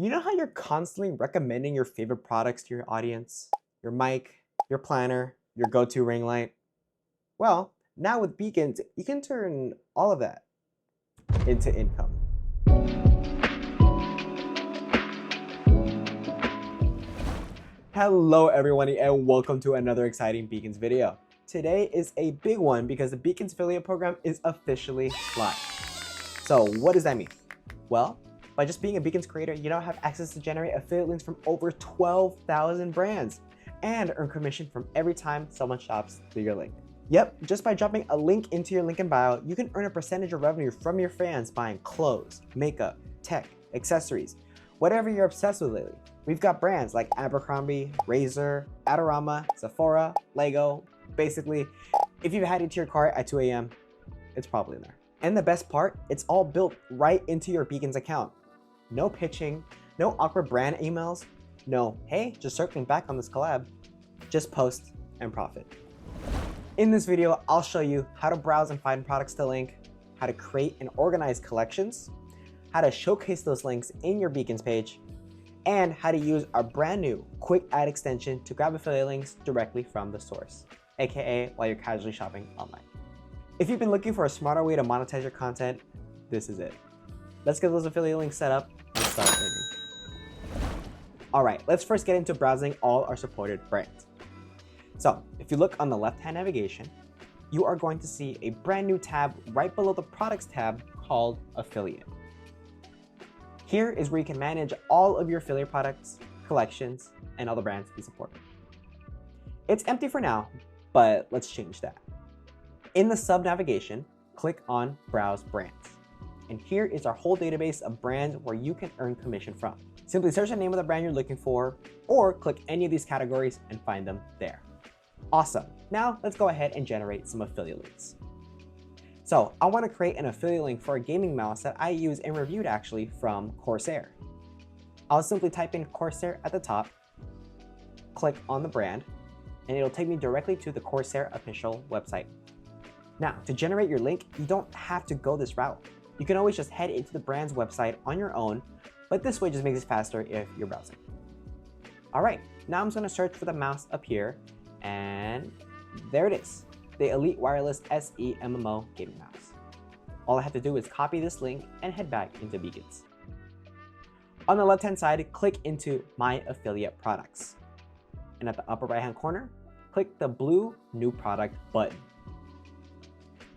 You know how you're constantly recommending your favorite products to your audience? Your mic, your planner, your go-to ring light? Well, now with Beacons, you can turn all of that into income. Hello everyone and welcome to another exciting Beacons video. Today is a big one because the Beacons affiliate program is officially live. So what does that mean? Well, by just being a Beacons creator, you now have access to generate affiliate links from over 12,000 brands and earn commission from every time someone shops through your link. Yep, just by dropping a link into your link in bio, you can earn a percentage of revenue from your fans buying clothes, makeup, tech, accessories, whatever you're obsessed with lately. We've got brands like Abercrombie, Razer, Adorama, Sephora, Lego. Basically, if you've had it to your cart at 2 a.m., it's probably in there. And the best part, it's all built right into your Beacons account. No pitching, no awkward brand emails, no, hey, just circling back on this collab. Just post and profit. In this video, I'll show you how to browse and find products to link, how to create and organize collections, how to showcase those links in your Beacons page, and how to use our brand new quick add extension to grab affiliate links directly from the source, aka while you're casually shopping online. If you've been looking for a smarter way to monetize your content, this is it. Let's get those affiliate links set up and start earning. All right, let's first get into browsing all our supported brands. So if you look on the left-hand navigation, you are going to see a brand new tab right below the products tab called affiliate. Here is where you can manage all of your affiliate products, collections, and all the brands we support. It's empty for now, but let's change that. In the sub navigation, click on Browse Brands. And here is our whole database of brands where you can earn commission from. Simply search the name of the brand you're looking for, or click any of these categories and find them there. Awesome. Now let's go ahead and generate some affiliate links. So I want to create an affiliate link for a gaming mouse that I use and reviewed actually from Corsair. I'll simply type in Corsair at the top, click on the brand, and it'll take me directly to the Corsair official website. Now, to generate your link, you don't have to go this route. You can always just head into the brand's website on your own, but this way just makes it faster if you're browsing. All right, now I'm just going to search for the mouse up here, and there it is, the Elite Wireless SE MMO gaming mouse. All I have to do is copy this link and head back into Beacons. On the left-hand side, click into My Affiliate Products. And at the upper right-hand corner, click the blue New Product button.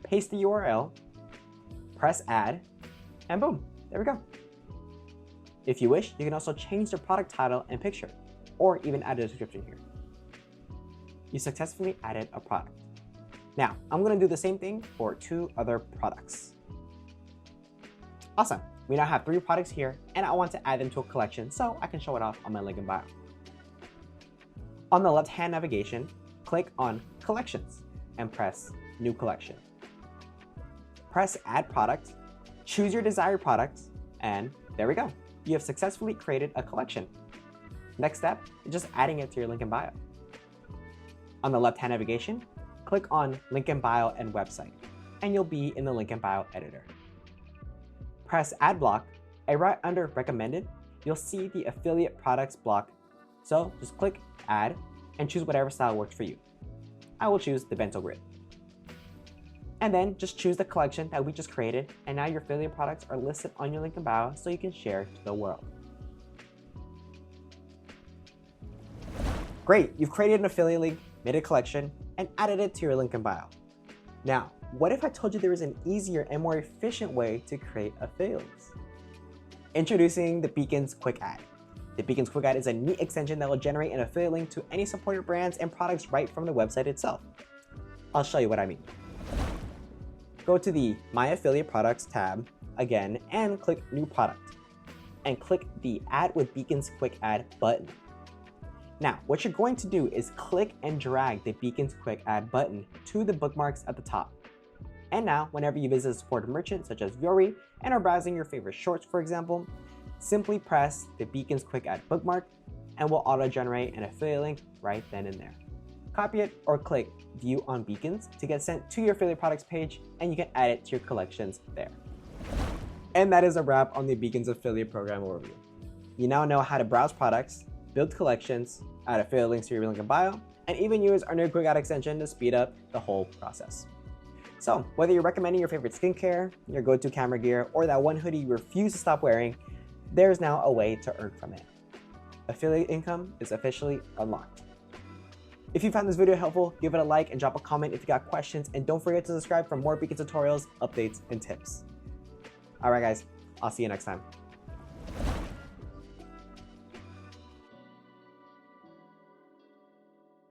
Paste the URL, press Add, and boom, there we go. If you wish, you can also change the product title and picture, or even add a description here. You successfully added a product. Now, I'm going to do the same thing for 2 other products. Awesome. We now have 3 products here, and I want to add them to a collection so I can show it off on my link in bio. On the left-hand navigation, click on Collections and press New Collection. Press Add Product, choose your desired product, and there we go. You have successfully created a collection. Next step is just adding it to your link in bio. On the left-hand navigation, click on Link in Bio and Website, and you'll be in the Link in Bio editor. Press Add Block, and right under Recommended, you'll see the Affiliate Products block. So just click Add and choose whatever style works for you. I will choose the Bento Grid. And then just choose the collection that we just created, and now your affiliate products are listed on your link in bio so you can share to the world. Great, you've created an affiliate link, made a collection, and added it to your link in bio. Now, what if I told you there was an easier and more efficient way to create affiliate links? Introducing the Beacons Quick Add. The Beacons Quick Add is a neat extension that will generate an affiliate link to any supported brands and products right from the website itself. I'll show you what I mean. Go to the My Affiliate Products tab again and click New Product, and click the Add with Beacons Quick Add button. Now, what you're going to do is click and drag the Beacons Quick Add button to the bookmarks at the top. And now, whenever you visit a supported merchant such as Viori and are browsing your favorite shorts, for example, simply press the Beacons Quick Add bookmark and will auto-generate an affiliate link right then and there. Copy it or click View on Beacons to get sent to your affiliate products page, and you can add it to your collections there. And that is a wrap on the Beacons affiliate program overview. You now know how to browse products, build collections, add affiliate links to your link in bio, and even use our new Quick Add extension to speed up the whole process. So whether you're recommending your favorite skincare, your go-to camera gear, or that one hoodie you refuse to stop wearing, there's now a way to earn from it. Affiliate income is officially unlocked. If you found this video helpful, give it a like and drop a comment if you got questions, and don't forget to subscribe for more Beacons tutorials, updates, and tips. All right, guys, I'll see you next time.